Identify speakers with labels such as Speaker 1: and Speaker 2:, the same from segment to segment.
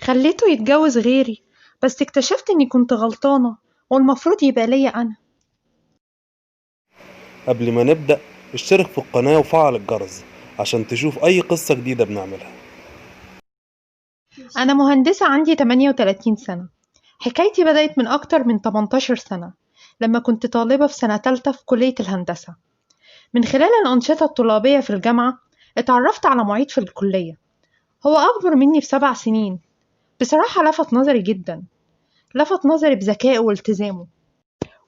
Speaker 1: خليته يتجوز غيري، بس اكتشفت إني كنت غلطانة والمفروض يبقى ليا أنا.
Speaker 2: قبل ما نبدأ اشترك في القناة وفعل الجرس عشان تشوف أي قصة جديدة بنعملها.
Speaker 1: أنا مهندسة عندي 38 سنة. حكايتي بدأت من أكتر من 18 سنة، لما كنت طالبة في سنة تالتة في كلية الهندسة. من خلال الأنشطة الطلابية في الجامعة اتعرفت على معيد في الكلية. هو أكبر مني ب7 سنين. بصراحة لفت نظري جدا، لفت نظري بذكائه والتزامه.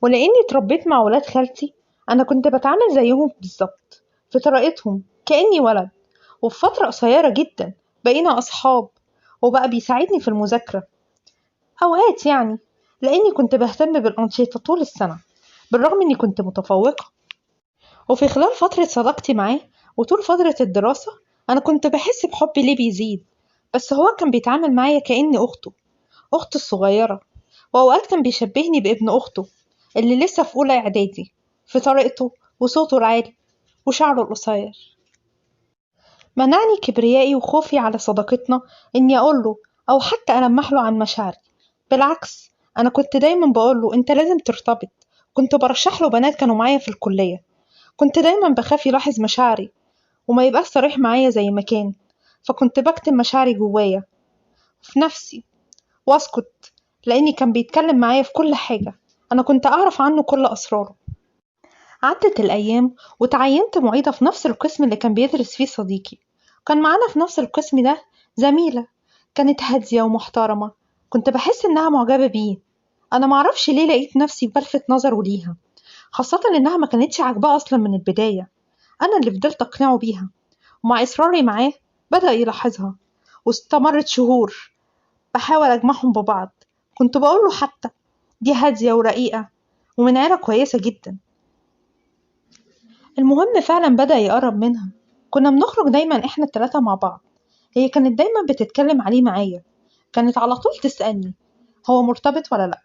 Speaker 1: ولأني اتربيت مع ولاد خالتي، أنا كنت بتعامل زيهم بالظبط في طريقتهم كأني ولد. وفي فترة قصيرة جدا بقينا أصحاب، وبقى بيساعدني في المذاكرة أوقات يعني، لأني كنت بهتم بالأنشطة طول السنة بالرغم إني كنت متفوقة. وفي خلال فترة صداقتي معاه وطول فترة الدراسة أنا كنت بحس بحبي ليه بيزيد. بس هو كان بيتعامل معايا كأني أخته، أخته الصغيرة. وأوقات كان بيشبهني بابن أخته اللي لسه في أولى إعدادي، في طريقته وصوته العالي وشعره القصير. منعني كبريائي وخوفي على صداقتنا إني أقوله أو حتى ألمح له عن مشاعري. بالعكس، أنا كنت دايما بقوله أنت لازم ترتبط. كنت برشح له بنات كانوا معايا في الكلية. كنت دايما بخاف يلاحظ مشاعري وما يبقاش صريح معايا زي ما كان، فكنت بكتم مشاعري جوايا في نفسي واسكت، لأني كان بيتكلم معايا في كل حاجة. أنا كنت أعرف عنه كل أسراره. عدت الأيام وتعينت معيدة في نفس القسم اللي كان بيدرس فيه صديقي. كان معانا في نفس القسم ده زميلة، كانت هادية ومحترمة. كنت بحس إنها معجبة بيه. أنا معرفش ليه لقيت نفسي بلفت نظره ليها، خاصة إنها ما كانتش عاجباه أصلا من البداية. أنا اللي فضلت أقنعه بيها، ومع إصراري معاه بدأ يلاحظها. واستمرت شهور بحاول أجمعهم ببعض. كنت بقوله حتى دي هادية ورقيقة ومن عيلة كويسة جدا. المهم فعلا بدأ يقرب منها. كنا بنخرج دايما احنا التلاتة مع بعض. هي كانت دايما بتتكلم عليه معايا، كانت على طول تسألني هو مرتبط ولا لأ،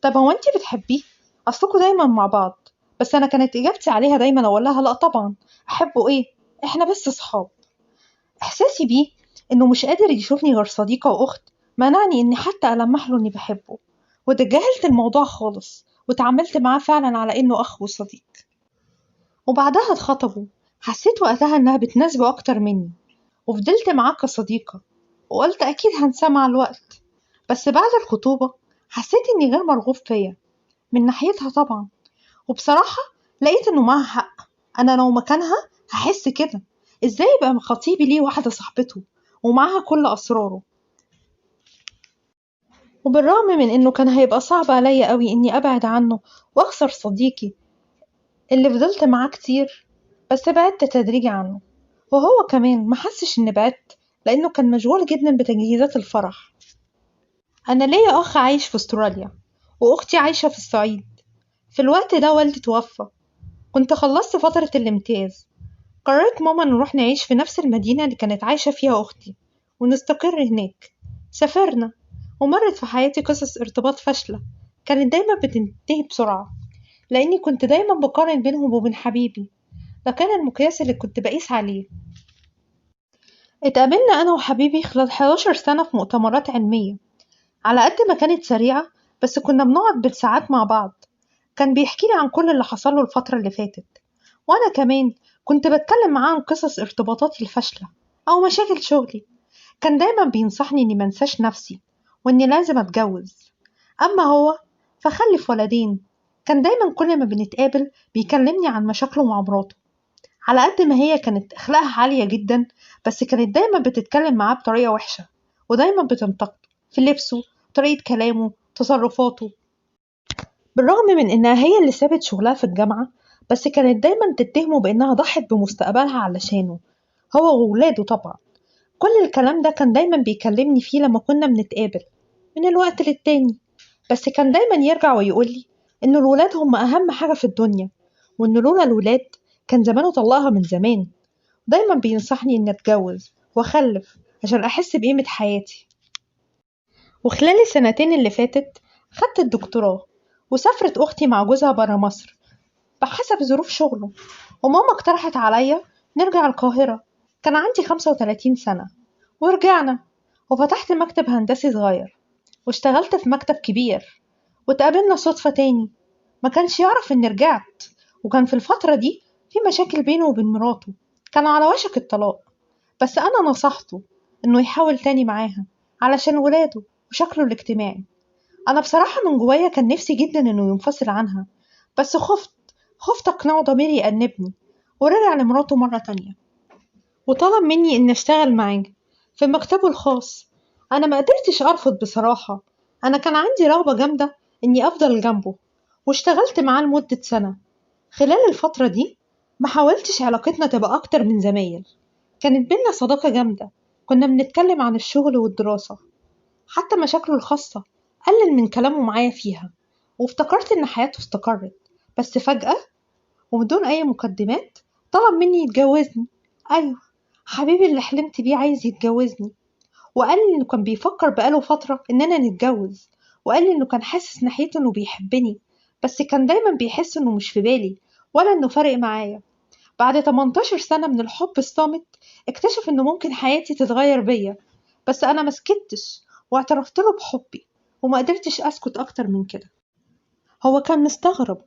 Speaker 1: طب هو انتي بتحبيه، أصلكوا دايما مع بعض. بس أنا كانت إجابتي عليها دايما أقول لها لأ طبعا، أحبه إيه، إحنا بس صحاب. إحساسي بيه إنه مش قادر يشوفني غير صديقة وأخت منعني إني حتى ألمح له إني بحبه. وتجاهلت الموضوع خالص وتعاملت معاه فعلا على إنه أخ وصديق. وبعدها اتخطبوا. حسيت وقتها إنها بتناسبه أكتر مني، وفضلت معاه كصديقة، وقلت أكيد هنساه مع الوقت. بس بعد الخطوبة حسيت إني غير مرغوب فيا من ناحيتها طبعا. وبصراحة لقيت إنه معاها حق. أنا لو مكانها هحس كده. إزاي يبقى خطيبي ليه واحدة صاحبته ومعاها كل أسراره؟ وبالرغم من إنه كان هيبقى صعب عليا قوي إني أبعد عنه وأخسر صديقي اللي فضلت معاه كتير، بس بعدت تدريجي عنه. وهو كمان محسش إني بعدت، لأنه كان مشغول جدا بتجهيزات الفرح. أنا ليا أخ عايش في أستراليا، وأختي عايشة في الصعيد. في الوقت ده والدي توفى. كنت خلصت فترة الامتياز. قررت ماما نروح نعيش في نفس المدينة اللي كانت عايشة فيها أختي ونستقر هناك. سافرنا، ومرت في حياتي قصص ارتباط فاشلة كانت دايما بتنتهي بسرعة، لأني كنت دايما بقارن بينهم وبين حبيبي. ده كان المقياس اللي كنت بقيس عليه. اتقابلنا أنا وحبيبي خلال 11 سنة في مؤتمرات علمية. على قد ما كانت سريعة، بس كنا بنقعد بالساعات مع بعض. كان بيحكيلي عن كل اللي حصله الفترة اللي فاتت، وأنا كمان كنت بتكلم معاه عن قصص ارتباطاتي الفاشلة أو مشاكل شغلي. كان دايما بينصحني إني منساش نفسي وإني لازم أتجوز. أما هو فخلف ولدين. كان دايما كل ما بنتقابل بيكلمني عن مشاكله مع مراته. على قد ما هي كانت أخلاقها عالية جدا، بس كانت دايما بتتكلم معاه بطريقة وحشة، ودايما بتنتقده في لبسه، طريقة كلامه، تصرفاته. بالرغم من إنها هي اللي سابت شغلها في الجامعة، بس كانت دايما تتهمه بإنها ضحت بمستقبلها علشانه هو وولاده طبعا. كل الكلام ده كان دايما بيكلمني فيه لما كنا بنتقابل من الوقت للتاني. بس كان دايما يرجع ويقولي إن الولاد هم أهم حاجة في الدنيا، وإن لولا الولاد كان زمانه طلقها من زمان. دايما بينصحني إني أتجوز وأخلف عشان أحس بقيمة حياتي. وخلال السنتين اللي فاتت خدت الدكتوراه، وسافرت أختي مع جوزها برا مصر بحسب ظروف شغله. وماما اقترحت عليا نرجع القاهرة. كان عندي 35 سنة ورجعنا. وفتحت مكتب هندسي صغير، واشتغلت في مكتب كبير، وتقابلنا صدفة تاني. ما كانش يعرف إني رجعت، وكان في الفترة دي في مشاكل بينه وبين مراته، كان على وشك الطلاق. بس أنا نصحته إنه يحاول تاني معاها علشان ولاده وشكله الاجتماعي. أنا بصراحة من جوايا كان نفسي جدا إنه ينفصل عنها، بس خفت أقنعه ضميري يأنبني، ورجع لمراته مرة تانية وطلب مني إني أشتغل معاه في مكتبه الخاص. أنا ما قدرتش أرفض بصراحة، أنا كان عندي رغبة جامدة إني أفضل جنبه، واشتغلت معاه لمدة سنة. خلال الفترة دي ما حاولتش علاقتنا تبقى أكتر من زمايل، كانت بينا صداقة جامدة، كنا بنتكلم عن الشغل والدراسة، حتى مشاكله الخاصة قلل من كلامه معايا فيها، وافتكرت إن حياته استقرت. بس فجأة وبدون أي مقدمات طلب مني يتجوزني. أيوة، حبيبي اللي حلمت بيه عايز يتجوزني، وقال لي إنه كان بيفكر بقاله فترة إننا نتجوز، وقال لي إنه كان حاسس ناحيته إنه بيحبني، بس كان دايما بيحس إنه مش في بالي ولا إنه فارق معايا. بعد 18 سنة من الحب الصامت اكتشف إنه ممكن حياتي تتغير بيا، بس أنا مسكتش واعترفت له بحبي، وما قدرتش أسكت أكتر من كده. هو كان مستغرب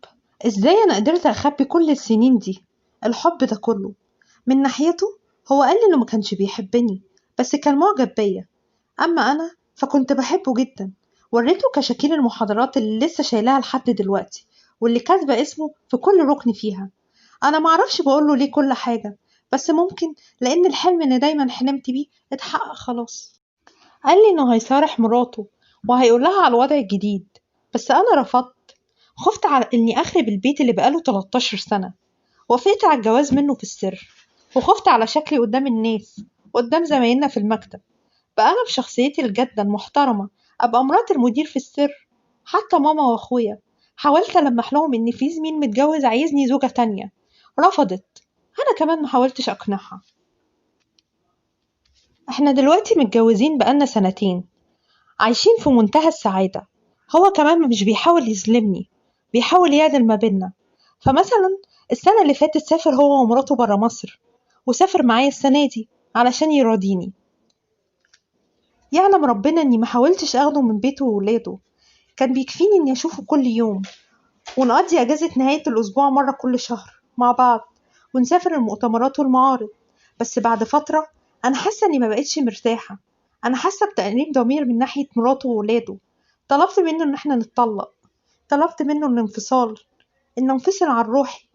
Speaker 1: إزاي أنا قدرت أخبي كل السنين دي الحب ده كله. من ناحيته هو قال لي إنه ما كانش بيحبني، بس كان معجب بيا. أما أنا فكنت بحبه جدا، وريته كشاكيل المحاضرات اللي لسه شايلاها لحد دلوقتي، واللي كاتبة اسمه في كل ركن فيها. أنا معرفش بقوله ليه كل حاجة، بس ممكن لأن الحلم اللي دايما حلمت بيه اتحقق خلاص. قال لي إنه هيصارح مراته وهيقولها على الوضع الجديد، بس أنا رفضت. خفت على إني أخرب البيت اللي بقاله 13 سنة. وافقت على الجواز منه في السر، وخفت على شكلي قدام الناس وقدام زمايلنا في المكتب. بقى أنا بشخصيتي الجادة المحترمة أبقى مرات المدير في السر. حتى ماما وأخويا حاولت ألمح لهم إن في زميل متجوز عايزني زوجة تانية، رفضت. أنا كمان محاولتش أقنعها. إحنا دلوقتي متجوزين بقالنا سنتين، عايشين في منتهى السعادة. هو كمان مش بيحاول يظلمني، بيحاول يعدل ما بينا. فمثلا السنة اللي فاتت سافر هو ومراته برا مصر، وسافر معايا السنة دي علشان يراضيني. يعلم ربنا إني محاولتش أخده من بيته وولاده، كان بيكفيني إني أشوفه كل يوم، ونقضي أجازة نهاية الأسبوع مرة كل شهر مع بعض، ونسافر المؤتمرات والمعارض. بس بعد فترة أنا حاسة إني مبقتش مرتاحة، أنا حاسة بتأنيب ضمير من ناحية مراته وولاده. طلبت منه إن احنا نتطلق، طلبت منه الانفصال، إن ننفصل عن روحي.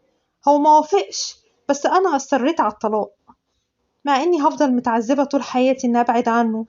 Speaker 1: هو ما وافقش، بس أنا أصريت على الطلاق، مع إني هفضل متعذبة طول حياتي إني أبعد عنه